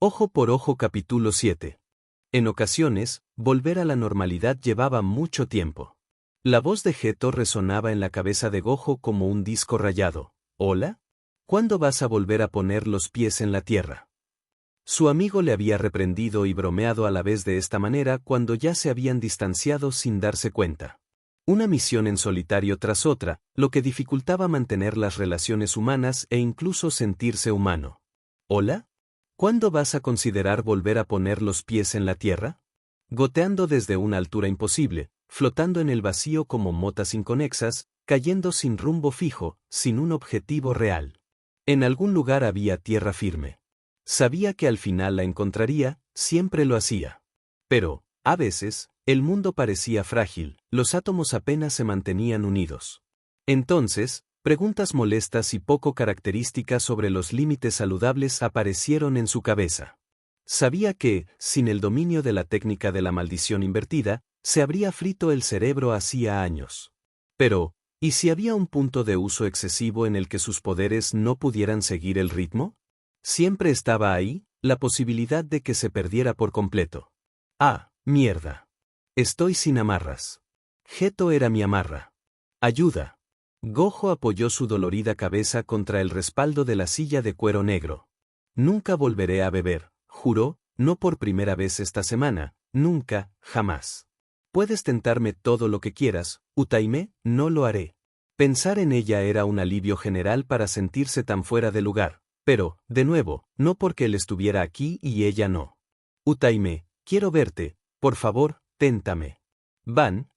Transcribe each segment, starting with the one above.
Ojo por ojo capítulo 7. En ocasiones, volver a la normalidad llevaba mucho tiempo. La voz de Geto resonaba en la cabeza de Gojo como un disco rayado. ¿Hola? ¿Cuándo vas a volver a poner los pies en la tierra? Su amigo le había reprendido y bromeado a la vez de esta manera cuando ya se habían distanciado sin darse cuenta. Una misión en solitario tras otra, lo que dificultaba mantener las relaciones humanas e incluso sentirse humano. ¿Hola? ¿Cuándo vas a considerar volver a poner los pies en la tierra? Goteando desde una altura imposible, flotando en el vacío como motas inconexas, cayendo sin rumbo fijo, sin un objetivo real. En algún lugar había tierra firme. Sabía que al final la encontraría, siempre lo hacía. Pero, a veces, el mundo parecía frágil, los átomos apenas se mantenían unidos. Entonces, preguntas molestas y poco características sobre los límites saludables aparecieron en su cabeza. Sabía que, sin el dominio de la técnica de la maldición invertida, se habría frito el cerebro hacía años. Pero, ¿y si había un punto de uso excesivo en el que sus poderes no pudieran seguir el ritmo? Siempre estaba ahí, la posibilidad de que se perdiera por completo. ¡Ah, mierda! Estoy sin amarras. Geto era mi amarra. ¡Ayuda! Gojo apoyó su dolorida cabeza contra el respaldo de la silla de cuero negro. Nunca volveré a beber, juró, no por primera vez esta semana, nunca, jamás. Puedes tentarme todo lo que quieras, Utaime, no lo haré. Pensar en ella era un alivio general para sentirse tan fuera de lugar, pero, de nuevo, no porque él estuviera aquí y ella no. Utaime, quiero verte, por favor, téntame.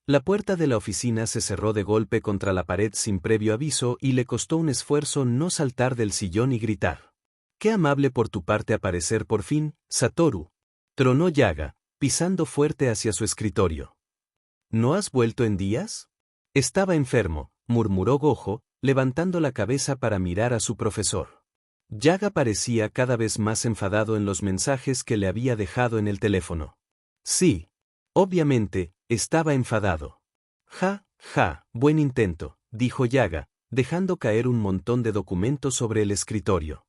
La puerta de la oficina se cerró de golpe contra la pared sin previo aviso y le costó un esfuerzo no saltar del sillón y gritar. «Qué amable por tu parte aparecer por fin, Satoru», tronó Yaga, pisando fuerte hacia su escritorio. «¿No has vuelto en días?» Estaba enfermo, murmuró Gojo, levantando la cabeza para mirar a su profesor. Yaga parecía cada vez más enfadado en los mensajes que le había dejado en el teléfono. Sí. Obviamente, estaba enfadado. Ja, buen intento, dijo Yaga, dejando caer un montón de documentos sobre el escritorio.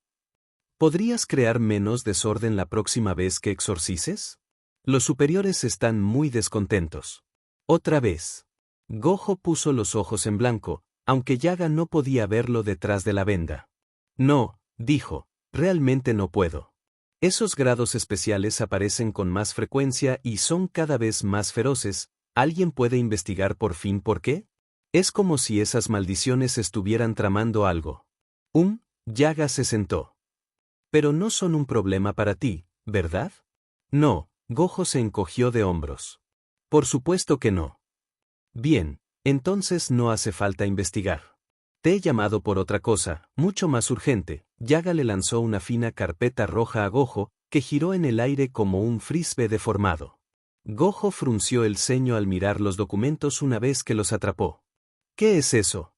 ¿Podrías crear menos desorden la próxima vez que exorcices? Los superiores están muy descontentos. Otra vez. Gojo puso los ojos en blanco, aunque Yaga no podía verlo detrás de la venda. No, dijo, realmente no puedo. Esos grados especiales aparecen con más frecuencia y son cada vez más feroces. ¿Alguien puede investigar por fin por qué? Es como si esas maldiciones estuvieran tramando algo. Yaga se sentó. Pero no son un problema para ti, ¿verdad? No, Gojo se encogió de hombros. Por supuesto que no. Bien, entonces no hace falta investigar. Te he llamado por otra cosa, mucho más urgente. Yaga le lanzó una fina carpeta roja a Gojo, que giró en el aire como un frisbee deformado. Gojo frunció el ceño al mirar los documentos una vez que los atrapó. ¿Qué es eso?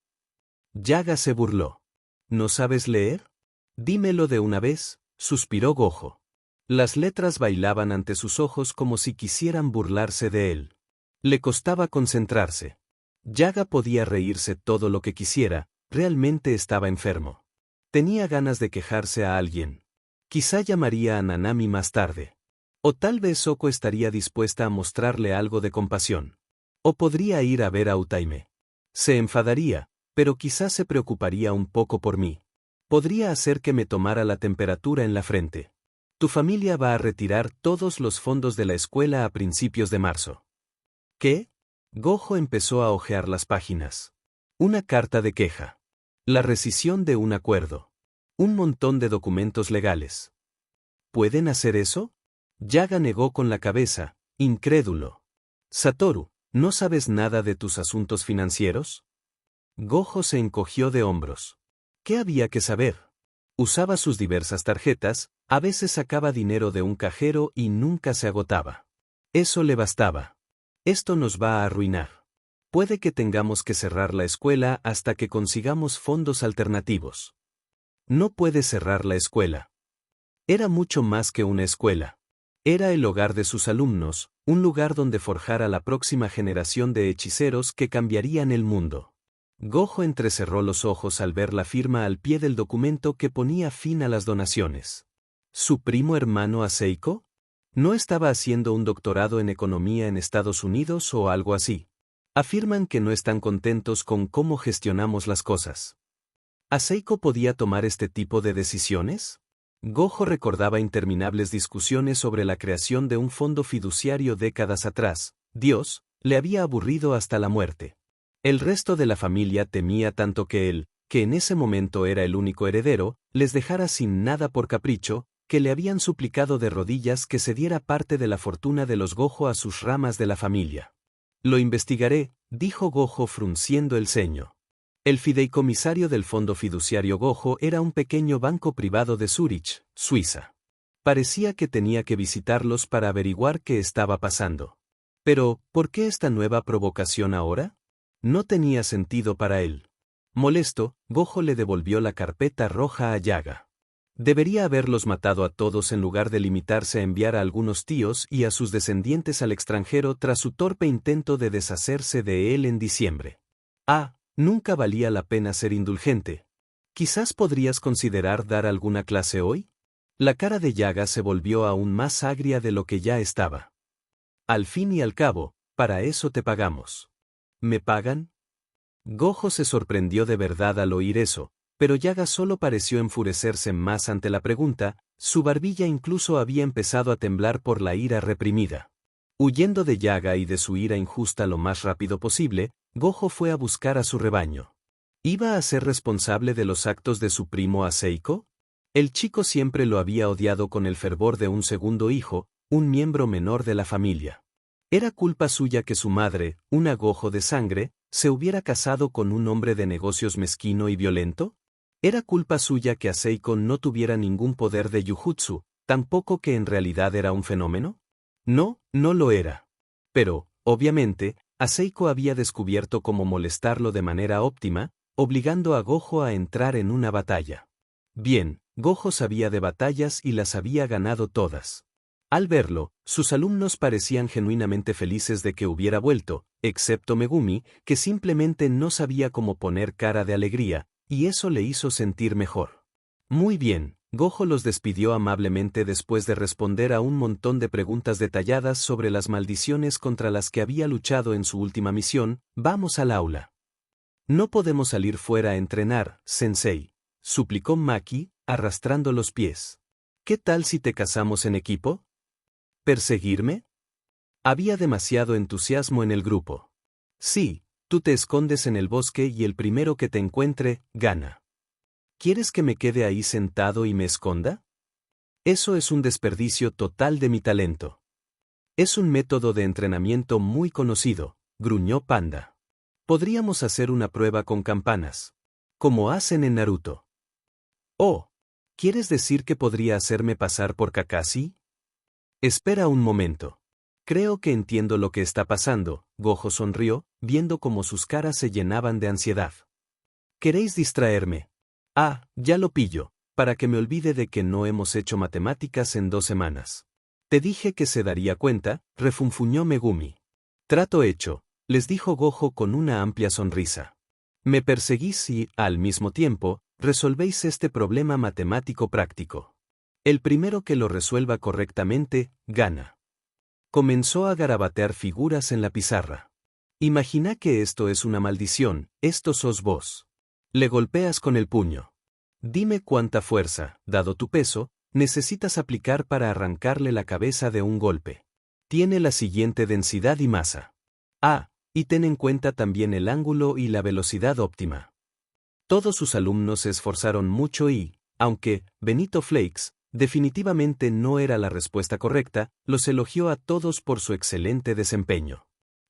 Yaga se burló. ¿No sabes leer? Dímelo de una vez, suspiró Gojo. Las letras bailaban ante sus ojos como si quisieran burlarse de él. Le costaba concentrarse. Yaga podía reírse todo lo que quisiera, realmente estaba enfermo. Tenía ganas de quejarse a alguien. Quizá llamaría a Nanami más tarde. O tal vez Soko estaría dispuesta a mostrarle algo de compasión. O podría ir a ver a Utaime. Se enfadaría, pero quizás se preocuparía un poco por mí. Podría hacer que me tomara la temperatura en la frente. Tu familia va a retirar todos los fondos de la escuela a principios de marzo. ¿Qué? Gojo empezó a hojear las páginas. Una carta de queja. La rescisión de un acuerdo. Un montón de documentos legales. ¿Pueden hacer eso? Yaga negó con la cabeza, incrédulo. Satoru, ¿no sabes nada de tus asuntos financieros? Gojo se encogió de hombros. ¿Qué había que saber? Usaba sus diversas tarjetas, a veces sacaba dinero de un cajero y nunca se agotaba. Eso le bastaba. Esto nos va a arruinar. Puede que tengamos que cerrar la escuela hasta que consigamos fondos alternativos. No puede cerrar la escuela. Era mucho más que una escuela. Era el hogar de sus alumnos, un lugar donde forjar a la próxima generación de hechiceros que cambiarían el mundo. Gojo entrecerró los ojos al ver la firma al pie del documento que ponía fin a las donaciones. ¿Su primo hermano Aseiko? ¿No estaba haciendo un doctorado en economía en Estados Unidos o algo así? Afirman que no están contentos con cómo gestionamos las cosas. ¿Aseiko podía tomar este tipo de decisiones? Gojo recordaba interminables discusiones sobre la creación de un fondo fiduciario décadas atrás. Dios, le había aburrido hasta la muerte. El resto de la familia temía tanto que él, que en ese momento era el único heredero, les dejara sin nada por capricho, que le habían suplicado de rodillas que se diera parte de la fortuna de los Gojo a sus ramas de la familia. Lo investigaré, dijo Gojo frunciendo el ceño. El fideicomisario del fondo fiduciario Gojo era un pequeño banco privado de Zúrich, Suiza. Parecía que tenía que visitarlos para averiguar qué estaba pasando. Pero, ¿por qué esta nueva provocación ahora? No tenía sentido para él. Molesto, Gojo le devolvió la carpeta roja a Yaga. Debería haberlos matado a todos en lugar de limitarse a enviar a algunos tíos y a sus descendientes al extranjero tras su torpe intento de deshacerse de él en diciembre. Nunca valía la pena ser indulgente. ¿Quizás podrías considerar dar alguna clase hoy? La cara de Yaga se volvió aún más agria de lo que ya estaba. Al fin y al cabo, para eso te pagamos. ¿Me pagan? Gojo se sorprendió de verdad al oír eso, pero Yaga solo pareció enfurecerse más ante la pregunta, su barbilla incluso había empezado a temblar por la ira reprimida. Huyendo de Yaga y de su ira injusta lo más rápido posible, Gojo fue a buscar a su rebaño. ¿Iba a ser responsable de los actos de su primo Aseiko? El chico siempre lo había odiado con el fervor de un segundo hijo, un miembro menor de la familia. ¿Era culpa suya que su madre, una Gojo de sangre, se hubiera casado con un hombre de negocios mezquino y violento? ¿Era culpa suya que Aseiko no tuviera ningún poder de Yujutsu, tampoco que en realidad era un fenómeno? No, no lo era. Pero, obviamente, Aseiko había descubierto cómo molestarlo de manera óptima, obligando a Gojo a entrar en una batalla. Bien, Gojo sabía de batallas y las había ganado todas. Al verlo, sus alumnos parecían genuinamente felices de que hubiera vuelto, excepto Megumi, que simplemente no sabía cómo poner cara de alegría, y eso le hizo sentir mejor. Muy bien, Gojo los despidió amablemente después de responder a un montón de preguntas detalladas sobre las maldiciones contra las que había luchado en su última misión. Vamos al aula. No podemos salir fuera a entrenar, sensei, suplicó Maki, arrastrando los pies. ¿Qué tal si te casamos en equipo? ¿Perseguirme? Había demasiado entusiasmo en el grupo. Sí, tú te escondes en el bosque y el primero que te encuentre, gana. ¿Quieres que me quede ahí sentado y me esconda? Eso es un desperdicio total de mi talento. Es un método de entrenamiento muy conocido, gruñó Panda. Podríamos hacer una prueba con campanas. Como hacen en Naruto. Oh, ¿quieres decir que podría hacerme pasar por Kakashi? Espera un momento. Creo que entiendo lo que está pasando, Gojo sonrió, viendo cómo sus caras se llenaban de ansiedad. ¿Queréis distraerme? Ya lo pillo, para que me olvide de que no hemos hecho matemáticas en 2 semanas. Te dije que se daría cuenta, refunfuñó Megumi. Trato hecho, les dijo Gojo con una amplia sonrisa. Me perseguís y, al mismo tiempo, resolvéis este problema matemático práctico. El primero que lo resuelva correctamente, gana. Comenzó a garabatear figuras en la pizarra. Imagina que esto es una maldición, esto sos vos. Le golpeas con el puño. Dime cuánta fuerza, dado tu peso, necesitas aplicar para arrancarle la cabeza de un golpe. Tiene la siguiente densidad y masa. Y ten en cuenta también el ángulo y la velocidad óptima. Todos sus alumnos se esforzaron mucho y, aunque Benito Flakes definitivamente no era la respuesta correcta, los elogió a todos por su excelente desempeño.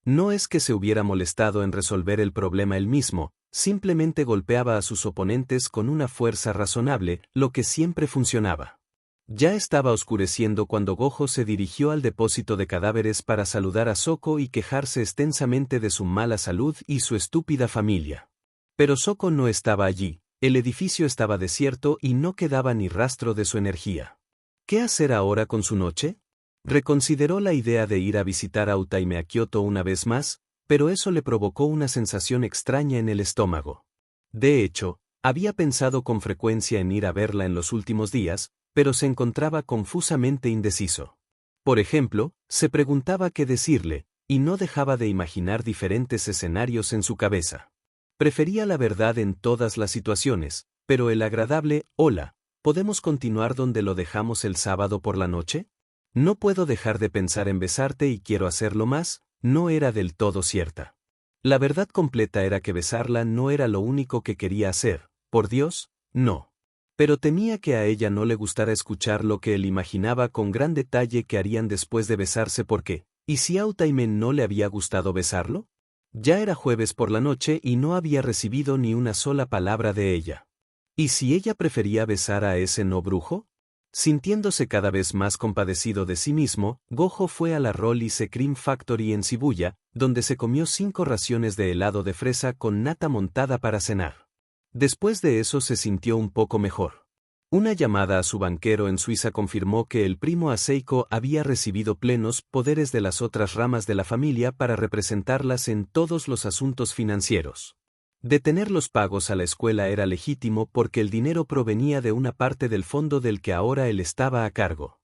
No es que se hubiera molestado en resolver el problema él mismo, simplemente golpeaba a sus oponentes con una fuerza razonable, lo que siempre funcionaba. Ya estaba oscureciendo cuando Gojo se dirigió al depósito de cadáveres para saludar a Soko y quejarse extensamente de su mala salud y su estúpida familia. Pero Soko no estaba allí, el edificio estaba desierto y no quedaba ni rastro de su energía. ¿Qué hacer ahora con su noche? Reconsideró la idea de ir a visitar a Utaime a Kioto una vez más, pero eso le provocó una sensación extraña en el estómago. De hecho, había pensado con frecuencia en ir a verla en los últimos días, pero se encontraba confusamente indeciso. Por ejemplo, se preguntaba qué decirle, y no dejaba de imaginar diferentes escenarios en su cabeza. Prefería la verdad en todas las situaciones, pero el agradable «Hola, ¿podemos continuar donde lo dejamos el sábado por la noche? No puedo dejar de pensar en besarte y quiero hacerlo más», no era del todo cierta. La verdad completa era que besarla no era lo único que quería hacer, por Dios, no. Pero temía que a ella no le gustara escuchar lo que él imaginaba con gran detalle que harían después de besarse porque, ¿y si a Utaime no le había gustado besarlo? Ya era jueves por la noche y no había recibido ni una sola palabra de ella. ¿Y si ella prefería besar a ese no brujo? Sintiéndose cada vez más compadecido de sí mismo, Gojo fue a la Rollies Cream Factory en Shibuya, donde se comió 5 raciones de helado de fresa con nata montada para cenar. Después de eso se sintió un poco mejor. Una llamada a su banquero en Suiza confirmó que el primo Seiko había recibido plenos poderes de las otras ramas de la familia para representarlas en todos los asuntos financieros. Detener los pagos a la escuela era legítimo porque el dinero provenía de una parte del fondo del que ahora él estaba a cargo.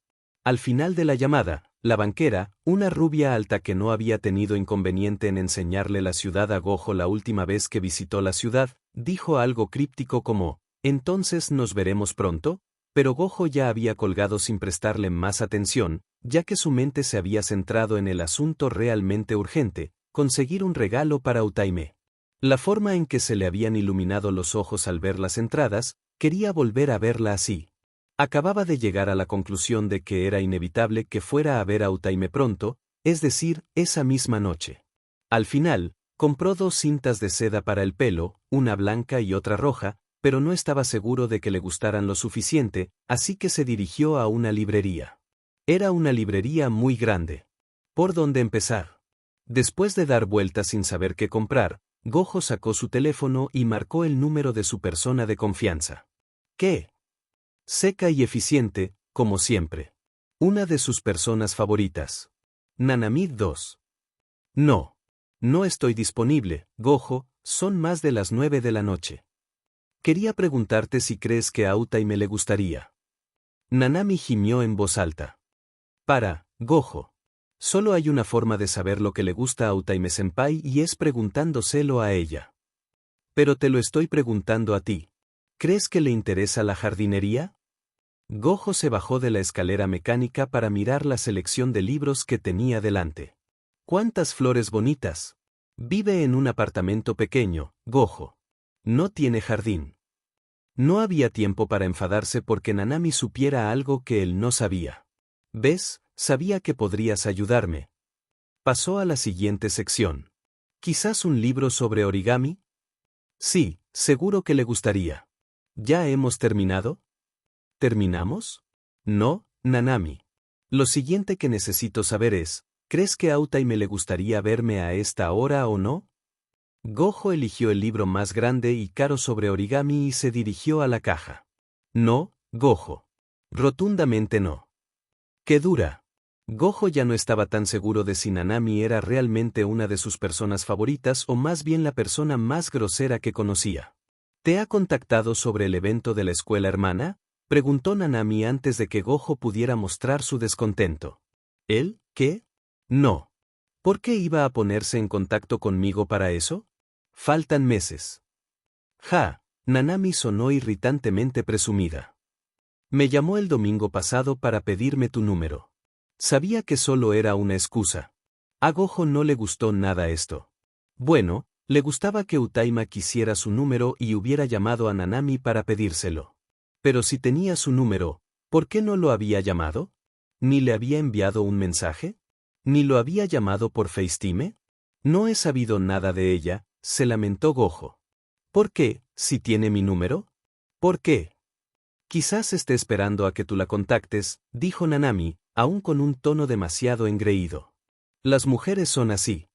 Al final de la llamada, la banquera, una rubia alta que no había tenido inconveniente en enseñarle la ciudad a Gojo la última vez que visitó la ciudad, dijo algo críptico como, «Entonces nos veremos pronto», pero Gojo ya había colgado sin prestarle más atención, ya que su mente se había centrado en el asunto realmente urgente, conseguir un regalo para Utaime. La forma en que se le habían iluminado los ojos al ver las entradas, quería volver a verla así. Acababa de llegar a la conclusión de que era inevitable que fuera a ver a Utaime pronto, es decir, esa misma noche. Al final, compró 2 cintas de seda para el pelo, una blanca y otra roja, pero no estaba seguro de que le gustaran lo suficiente, así que se dirigió a una librería. Era una librería muy grande. ¿Por dónde empezar? Después de dar vueltas sin saber qué comprar, Gojo sacó su teléfono y marcó el número de su persona de confianza. ¿Qué? Seca y eficiente, como siempre. Una de sus personas favoritas. Nanami 2. No. No estoy disponible, Gojo, son más de las 9 de la noche. Quería preguntarte si crees que a Utaime le gustaría. Nanami gimió en voz alta. Gojo. Solo hay una forma de saber lo que le gusta a Utaime-senpai y es preguntándoselo a ella. Pero te lo estoy preguntando a ti. ¿Crees que le interesa la jardinería? Gojo se bajó de la escalera mecánica para mirar la selección de libros que tenía delante. ¡Cuántas flores bonitas! Vive en un apartamento pequeño, Gojo. No tiene jardín. No había tiempo para enfadarse porque Nanami supiera algo que él no sabía. ¿Ves? Sabía que podrías ayudarme. Pasó a la siguiente sección. ¿Quizás un libro sobre origami? Sí, seguro que le gustaría. ¿Ya hemos terminado? ¿Terminamos? No, Nanami. Lo siguiente que necesito saber es, ¿crees que a Utaime le gustaría verme a esta hora o no? Gojo eligió el libro más grande y caro sobre origami y se dirigió a la caja. No, Gojo. Rotundamente no. ¡Qué dura! Gojo ya no estaba tan seguro de si Nanami era realmente una de sus personas favoritas o más bien la persona más grosera que conocía. ¿Te ha contactado sobre el evento de la escuela hermana? Preguntó Nanami antes de que Gojo pudiera mostrar su descontento. ¿Él? ¿Qué? No. ¿Por qué iba a ponerse en contacto conmigo para eso? Faltan meses. Nanami sonó irritantemente presumida. Me llamó el domingo pasado para pedirme tu número. Sabía que solo era una excusa. A Gojo no le gustó nada esto. Bueno, le gustaba que Utaima quisiera su número y hubiera llamado a Nanami para pedírselo. Pero si tenía su número, ¿por qué no lo había llamado? ¿Ni le había enviado un mensaje? ¿Ni lo había llamado por FaceTime? No he sabido nada de ella, se lamentó Gojo. ¿Por qué, si tiene mi número? ¿Por qué? Quizás esté esperando a que tú la contactes, dijo Nanami, aún con un tono demasiado engreído. Las mujeres son así.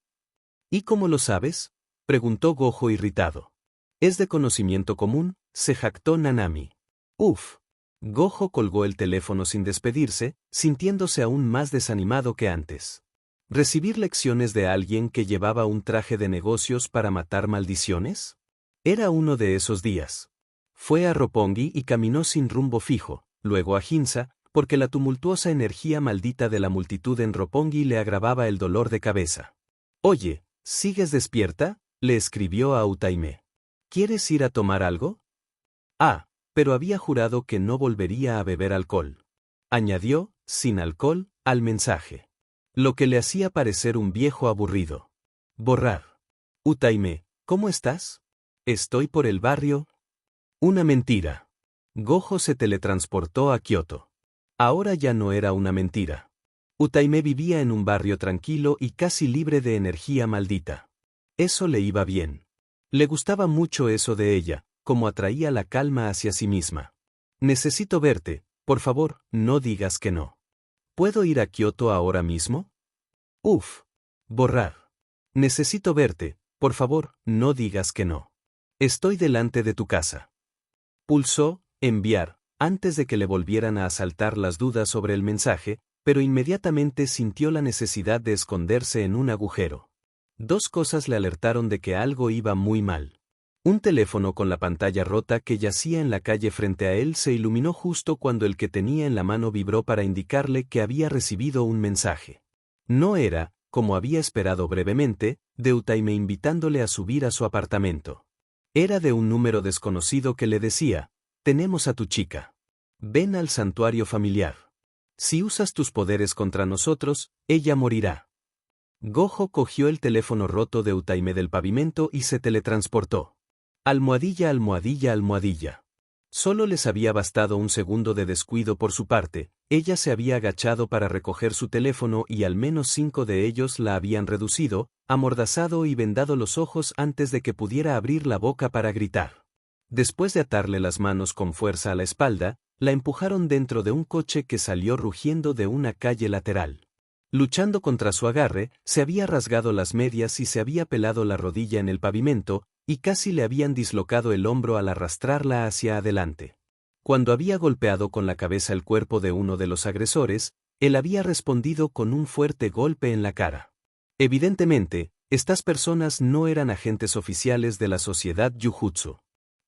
¿Y cómo lo sabes? Preguntó Gojo irritado. Es de conocimiento común, se jactó Nanami. Uf. Gojo colgó el teléfono sin despedirse, sintiéndose aún más desanimado que antes. ¿Recibir lecciones de alguien que llevaba un traje de negocios para matar maldiciones? Era uno de esos días. Fue a Roppongi y caminó sin rumbo fijo, luego a Ginza, porque la tumultuosa energía maldita de la multitud en Roppongi le agravaba el dolor de cabeza. Oye, ¿sigues despierta?, le escribió a Utaime. ¿Quieres ir a tomar algo? Ah, pero había jurado que no volvería a beber alcohol. Añadió, sin alcohol, al mensaje. Lo que le hacía parecer un viejo aburrido. Borrar. Utaime, ¿cómo estás? Estoy por el barrio. Una mentira. Gojo se teletransportó a Kioto. Ahora ya no era una mentira. Utaime vivía en un barrio tranquilo y casi libre de energía maldita. Eso le iba bien. Le gustaba mucho eso de ella, como atraía la calma hacia sí misma. Necesito verte, por favor, no digas que no. ¿Puedo ir a Kioto ahora mismo? Uf. Borrar. Necesito verte, por favor, no digas que no. Estoy delante de tu casa. Pulsó enviar, antes de que le volvieran a asaltar las dudas sobre el mensaje, pero inmediatamente sintió la necesidad de esconderse en un agujero. Dos cosas le alertaron de que algo iba muy mal. Un teléfono con la pantalla rota que yacía en la calle frente a él se iluminó justo cuando el que tenía en la mano vibró para indicarle que había recibido un mensaje. No era, como había esperado brevemente, de Utaime invitándole a subir a su apartamento. Era de un número desconocido que le decía: tenemos a tu chica. Ven al santuario familiar. Si usas tus poderes contra nosotros, ella morirá. Gojo cogió el teléfono roto de Utaime del pavimento y se teletransportó. Almohadilla, almohadilla, almohadilla. Solo les había bastado un segundo de descuido por su parte, ella se había agachado para recoger su teléfono y al menos 5 de ellos la habían reducido, amordazado y vendado los ojos antes de que pudiera abrir la boca para gritar. Después de atarle las manos con fuerza a la espalda, la empujaron dentro de un coche que salió rugiendo de una calle lateral. Luchando contra su agarre, se había rasgado las medias y se había pelado la rodilla en el pavimento, y casi le habían dislocado el hombro al arrastrarla hacia adelante. Cuando había golpeado con la cabeza el cuerpo de uno de los agresores, él había respondido con un fuerte golpe en la cara. Evidentemente, estas personas no eran agentes oficiales de la sociedad Jujutsu.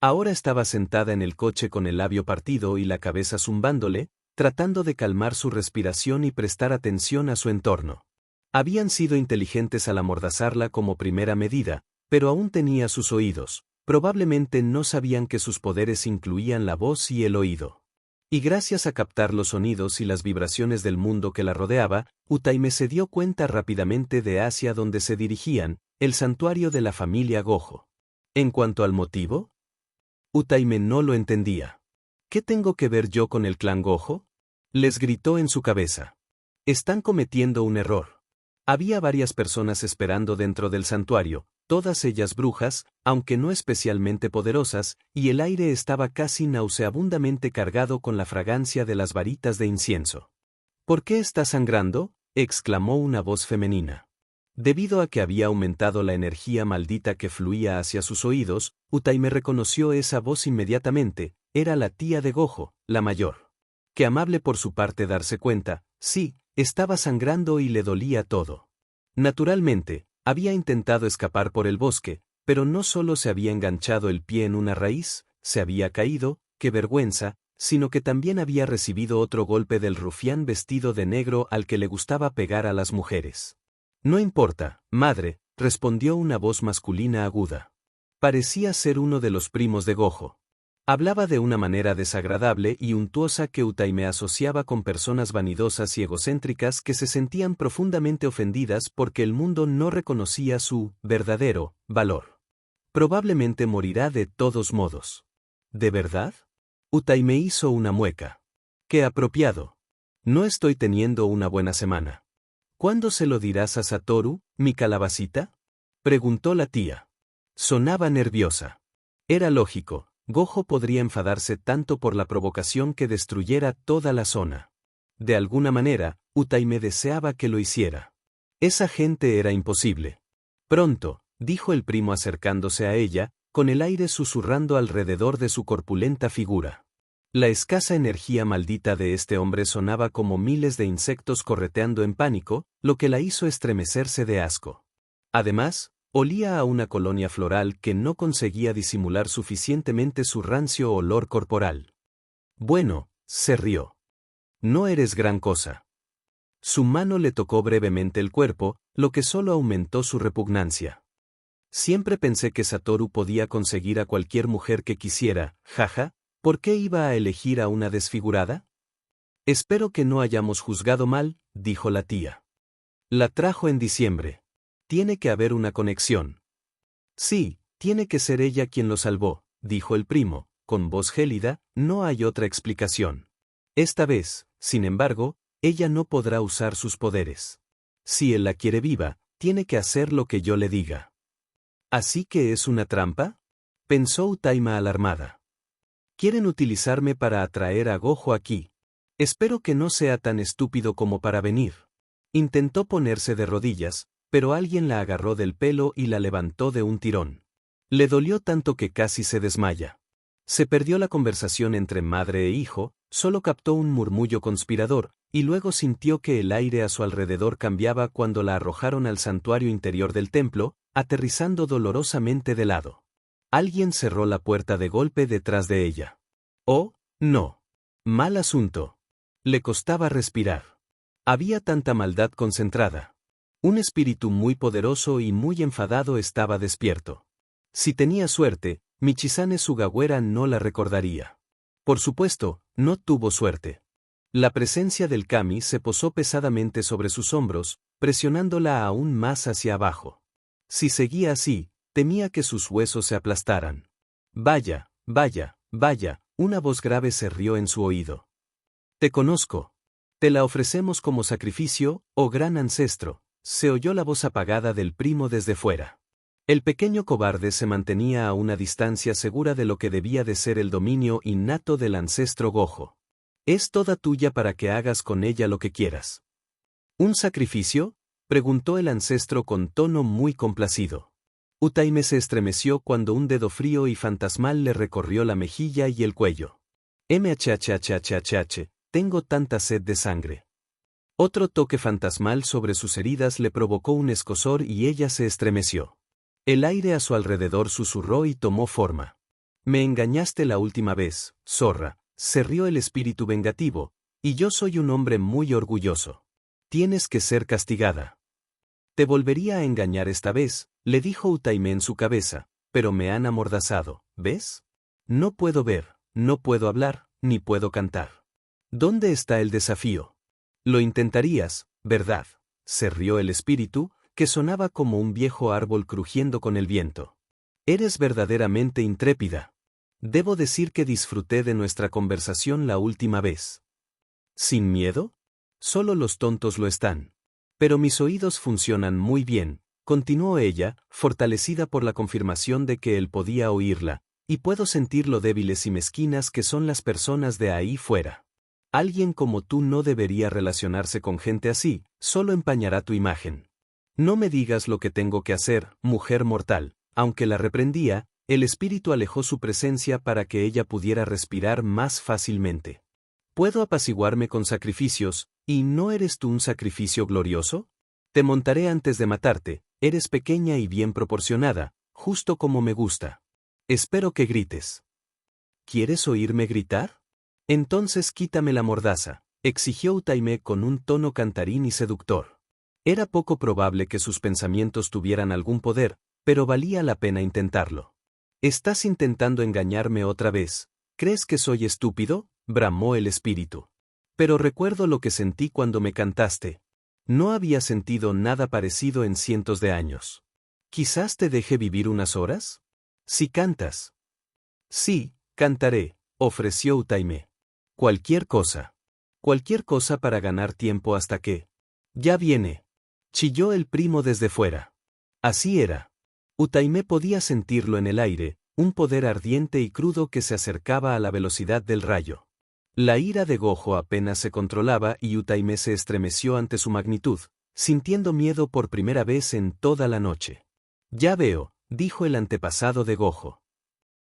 Ahora estaba sentada en el coche con el labio partido y la cabeza zumbándole, tratando de calmar su respiración y prestar atención a su entorno. Habían sido inteligentes al amordazarla como primera medida, pero aún tenía sus oídos. Probablemente no sabían que sus poderes incluían la voz y el oído. Y gracias a captar los sonidos y las vibraciones del mundo que la rodeaba, Utaime se dio cuenta rápidamente de hacia dónde se dirigían, el santuario de la familia Gojo. En cuanto al motivo, Utaime no lo entendía. ¿Qué tengo que ver yo con el clan Gojo? Les gritó en su cabeza. Están cometiendo un error. Había varias personas esperando dentro del santuario, todas ellas brujas, aunque no especialmente poderosas, y el aire estaba casi nauseabundamente cargado con la fragancia de las varitas de incienso. ¿Por qué está sangrando?, exclamó una voz femenina. Debido a que había aumentado la energía maldita que fluía hacia sus oídos, Utaime reconoció esa voz inmediatamente. Era la tía de Gojo, la mayor. Qué amable por su parte darse cuenta. Sí, estaba sangrando y le dolía todo. Naturalmente, había intentado escapar por el bosque, pero no solo se había enganchado el pie en una raíz, se había caído, qué vergüenza, sino que también había recibido otro golpe del rufián vestido de negro al que le gustaba pegar a las mujeres. No importa, madre, respondió una voz masculina aguda. Parecía ser uno de los primos de Gojo. Hablaba de una manera desagradable y untuosa que Utaime asociaba con personas vanidosas y egocéntricas que se sentían profundamente ofendidas porque el mundo no reconocía su verdadero valor. Probablemente morirá de todos modos. ¿De verdad? Utaime hizo una mueca. ¡Qué apropiado! No estoy teniendo una buena semana. ¿Cuándo se lo dirás a Satoru, mi calabacita?, preguntó la tía. Sonaba nerviosa. Era lógico. Gojo podría enfadarse tanto por la provocación que destruyera toda la zona. De alguna manera, Utaime deseaba que lo hiciera. Esa gente era imposible. Pronto, dijo el primo acercándose a ella, con el aire susurrando alrededor de su corpulenta figura. La escasa energía maldita de este hombre sonaba como miles de insectos correteando en pánico, lo que la hizo estremecerse de asco. Además, olía a una colonia floral que no conseguía disimular suficientemente su rancio olor corporal. Bueno, se rió. No eres gran cosa. Su mano le tocó brevemente el cuerpo, lo que solo aumentó su repugnancia. Siempre pensé que Satoru podía conseguir a cualquier mujer que quisiera, jaja, ¿por qué iba a elegir a una desfigurada? Espero que no hayamos juzgado mal, dijo la tía. La trajo en diciembre. Tiene que haber una conexión. Sí, tiene que ser ella quien lo salvó, dijo el primo, con voz gélida, no hay otra explicación. Esta vez, sin embargo, ella no podrá usar sus poderes. Si él la quiere viva, tiene que hacer lo que yo le diga. ¿Así que es una trampa? Pensó Utaima alarmada. Quieren utilizarme para atraer a Gojo aquí. Espero que no sea tan estúpido como para venir. Intentó ponerse de rodillas, pero alguien la agarró del pelo y la levantó de un tirón. Le dolió tanto que casi se desmaya. Se perdió la conversación entre madre e hijo, solo captó un murmullo conspirador, y luego sintió que el aire a su alrededor cambiaba cuando la arrojaron al santuario interior del templo, aterrizando dolorosamente de lado. Alguien cerró la puerta de golpe detrás de ella. Oh, no. Mal asunto. Le costaba respirar. Había tanta maldad concentrada. Un espíritu muy poderoso y muy enfadado estaba despierto. Si tenía suerte, Michizane Sugawara no la recordaría. Por supuesto, no tuvo suerte. La presencia del kami se posó pesadamente sobre sus hombros, presionándola aún más hacia abajo. Si seguía así, temía que sus huesos se aplastaran. Vaya, vaya, vaya, una voz grave se rió en su oído. Te conozco. Te la ofrecemos como sacrificio, oh gran ancestro, se oyó la voz apagada del primo desde fuera. El pequeño cobarde se mantenía a una distancia segura de lo que debía de ser el dominio innato del ancestro Gojo. Es toda tuya para que hagas con ella lo que quieras. ¿Un sacrificio? Preguntó el ancestro con tono muy complacido. Utaime se estremeció cuando un dedo frío y fantasmal le recorrió la mejilla y el cuello. Mhhhhhh, tengo tanta sed de sangre. Otro toque fantasmal sobre sus heridas le provocó un escozor y ella se estremeció. El aire a su alrededor susurró y tomó forma. Me engañaste la última vez, zorra, se rió el espíritu vengativo, y yo soy un hombre muy orgulloso. Tienes que ser castigada. Te volvería a engañar esta vez, le dijo Utaime en su cabeza, pero me han amordazado, ¿ves? No puedo ver, no puedo hablar, ni puedo cantar. ¿Dónde está el desafío? Lo intentarías, ¿verdad? Se rió el espíritu, que sonaba como un viejo árbol crujiendo con el viento. Eres verdaderamente intrépida. Debo decir que disfruté de nuestra conversación la última vez. ¿Sin miedo? Solo los tontos lo están. Pero mis oídos funcionan muy bien, continuó ella, fortalecida por la confirmación de que él podía oírla, y puedo sentir lo débiles y mezquinas que son las personas de ahí fuera. Alguien como tú no debería relacionarse con gente así, solo empañará tu imagen. No me digas lo que tengo que hacer, mujer mortal. Aunque la reprendía, el espíritu alejó su presencia para que ella pudiera respirar más fácilmente. Puedo apaciguarme con sacrificios, ¿y no eres tú un sacrificio glorioso? Te montaré antes de matarte, eres pequeña y bien proporcionada, justo como me gusta. Espero que grites. ¿Quieres oírme gritar? Entonces quítame la mordaza, exigió Utaime con un tono cantarín y seductor. Era poco probable que sus pensamientos tuvieran algún poder, pero valía la pena intentarlo. ¿Estás intentando engañarme otra vez? ¿Crees que soy estúpido? Bramó el espíritu. Pero recuerdo lo que sentí cuando me cantaste. No había sentido nada parecido en cientos de años. ¿Quizás te deje vivir unas horas? Si cantas. Sí, cantaré, ofreció Utaime. Cualquier cosa. Cualquier cosa para ganar tiempo hasta que... Ya viene. Chilló el primo desde fuera. Así era. Utaime podía sentirlo en el aire, un poder ardiente y crudo que se acercaba a la velocidad del rayo. La ira de Gojo apenas se controlaba y Utaime se estremeció ante su magnitud, sintiendo miedo por primera vez en toda la noche. Ya veo, dijo el antepasado de Gojo.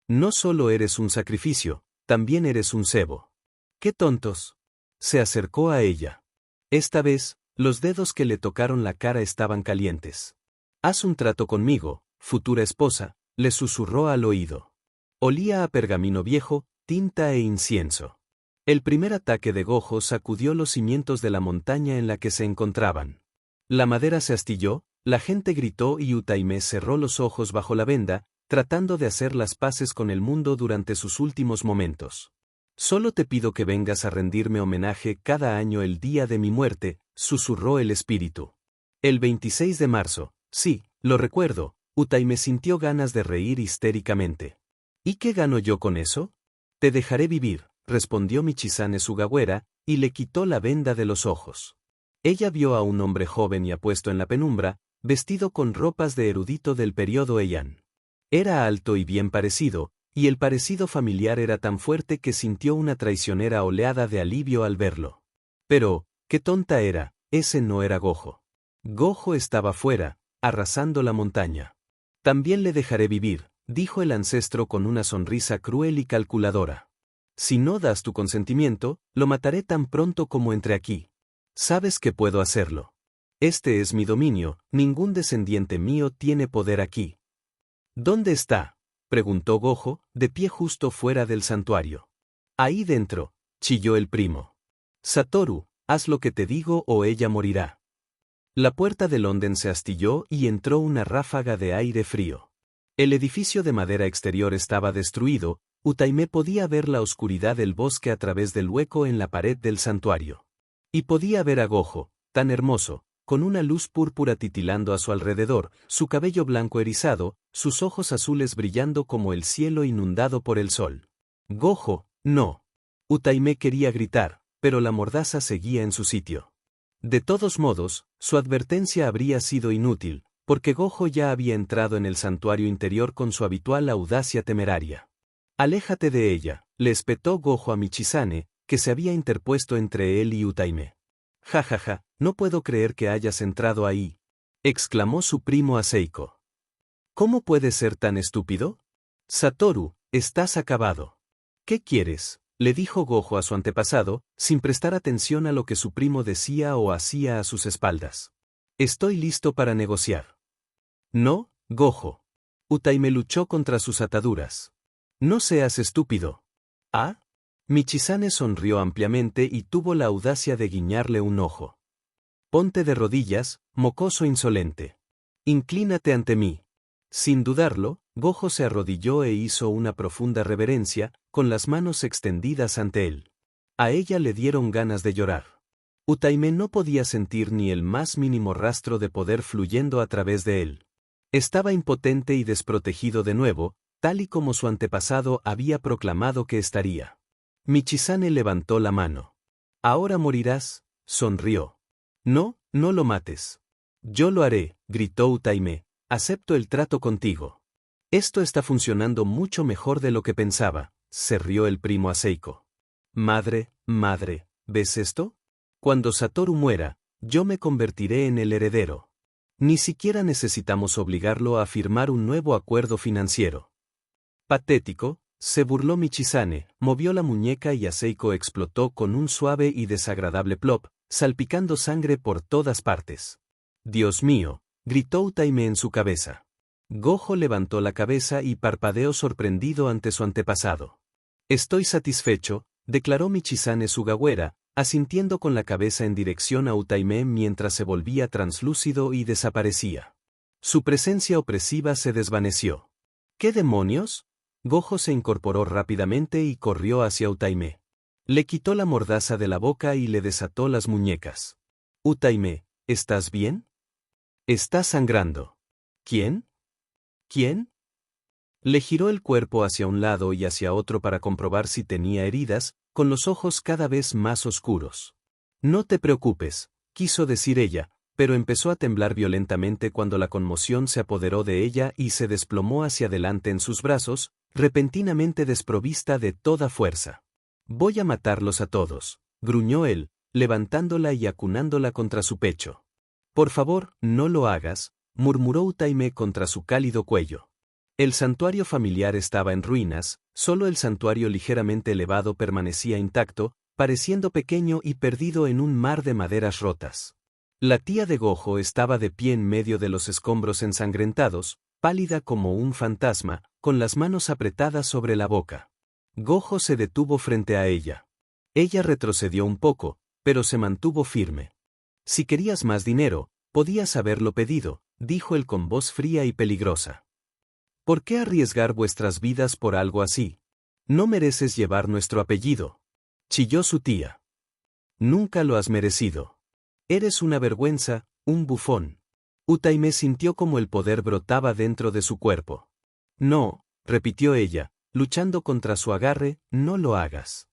No solo eres un sacrificio, también eres un cebo. ¡Qué tontos! Se acercó a ella. Esta vez, los dedos que le tocaron la cara estaban calientes. Haz un trato conmigo, futura esposa, le susurró al oído. Olía a pergamino viejo, tinta e incienso. El primer ataque de Gojo sacudió los cimientos de la montaña en la que se encontraban. La madera se astilló, la gente gritó y Utaime cerró los ojos bajo la venda, tratando de hacer las paces con el mundo durante sus últimos momentos. Solo te pido que vengas a rendirme homenaje cada año el día de mi muerte, susurró el espíritu. El 26 de marzo, sí, lo recuerdo, Utaime sintió ganas de reír histéricamente. ¿Y qué gano yo con eso? Te dejaré vivir, respondió Michizane Sugawara, y le quitó la venda de los ojos. Ella vio a un hombre joven y apuesto en la penumbra, vestido con ropas de erudito del periodo Heian. Era alto y bien parecido, y el parecido familiar era tan fuerte que sintió una traicionera oleada de alivio al verlo. Pero, qué tonta era, ese no era Gojo. Gojo estaba fuera, arrasando la montaña. También le dejaré vivir, dijo el ancestro con una sonrisa cruel y calculadora. Si no das tu consentimiento, lo mataré tan pronto como entre aquí. Sabes que puedo hacerlo. Este es mi dominio, ningún descendiente mío tiene poder aquí. ¿Dónde está?, preguntó Gojo, de pie justo fuera del santuario. Ahí dentro, chilló el primo. Satoru, haz lo que te digo o ella morirá. La puerta del onden se astilló y entró una ráfaga de aire frío. El edificio de madera exterior estaba destruido, Utaime podía ver la oscuridad del bosque a través del hueco en la pared del santuario. Y podía ver a Gojo, tan hermoso, con una luz púrpura titilando a su alrededor, su cabello blanco erizado, sus ojos azules brillando como el cielo inundado por el sol. Gojo, no. Utaime quería gritar, pero la mordaza seguía en su sitio. De todos modos, su advertencia habría sido inútil, porque Gojo ya había entrado en el santuario interior con su habitual audacia temeraria. Aléjate de ella, le espetó Gojo a Michizane, que se había interpuesto entre él y Utaime. Jajaja, no puedo creer que hayas entrado ahí, exclamó su primo a Seiko. ¿Cómo puedes ser tan estúpido? Satoru, estás acabado. ¿Qué quieres?, le dijo Gojo a su antepasado, sin prestar atención a lo que su primo decía o hacía a sus espaldas. Estoy listo para negociar. No, Gojo. Utaime luchó contra sus ataduras. No seas estúpido. ¿Ah? Michizane sonrió ampliamente y tuvo la audacia de guiñarle un ojo. Ponte de rodillas, mocoso insolente. Inclínate ante mí. Sin dudarlo, Gojo se arrodilló e hizo una profunda reverencia, con las manos extendidas ante él. A ella le dieron ganas de llorar. Utaime no podía sentir ni el más mínimo rastro de poder fluyendo a través de él. Estaba impotente y desprotegido de nuevo, tal y como su antepasado había proclamado que estaría. Michizane levantó la mano. Ahora morirás, sonrió. No, no lo mates. Yo lo haré, gritó Utaime, acepto el trato contigo. Esto está funcionando mucho mejor de lo que pensaba, se rió el primo a Seiko. Madre, ¿ves esto? Cuando Satoru muera, yo me convertiré en el heredero. Ni siquiera necesitamos obligarlo a firmar un nuevo acuerdo financiero. Patético, se burló Michizane, movió la muñeca y a Seiko explotó con un suave y desagradable plop, salpicando sangre por todas partes. Dios mío, gritó Utaime en su cabeza. Gojo levantó la cabeza y parpadeó sorprendido ante su antepasado. Estoy satisfecho, declaró Michizane Sugawara, asintiendo con la cabeza en dirección a Utaime mientras se volvía translúcido y desaparecía. Su presencia opresiva se desvaneció. ¿Qué demonios? Gojo se incorporó rápidamente y corrió hacia Utaime. Le quitó la mordaza de la boca y le desató las muñecas. Utaime, ¿estás bien? Estás sangrando. ¿Quién? ¿Quién? Le giró el cuerpo hacia un lado y hacia otro para comprobar si tenía heridas, con los ojos cada vez más oscuros. No te preocupes, quiso decir ella, pero empezó a temblar violentamente cuando la conmoción se apoderó de ella y se desplomó hacia adelante en sus brazos, repentinamente desprovista de toda fuerza. Voy a matarlos a todos, gruñó él, levantándola y acunándola contra su pecho. Por favor, no lo hagas, murmuró Utaime contra su cálido cuello. El santuario familiar estaba en ruinas, solo el santuario ligeramente elevado permanecía intacto, pareciendo pequeño y perdido en un mar de maderas rotas. La tía de Gojo estaba de pie en medio de los escombros ensangrentados, pálida como un fantasma, con las manos apretadas sobre la boca. Gojo se detuvo frente a ella. Ella retrocedió un poco, pero se mantuvo firme. Si querías más dinero, podías haberlo pedido, dijo él con voz fría y peligrosa. ¿Por qué arriesgar vuestras vidas por algo así? No mereces llevar nuestro apellido. Chilló su tía. Nunca lo has merecido. Eres una vergüenza, un bufón. Utaime sintió como el poder brotaba dentro de su cuerpo. No, repitió ella, luchando contra su agarre, no lo hagas.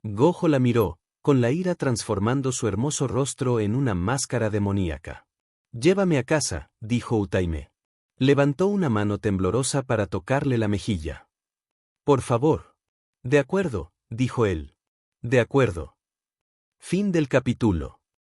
Gojo la miró, con la ira transformando su hermoso rostro en una máscara demoníaca. Llévame a casa, dijo Utaime. Levantó una mano temblorosa para tocarle la mejilla. Por favor. De acuerdo, dijo él. De acuerdo. Fin del capítulo.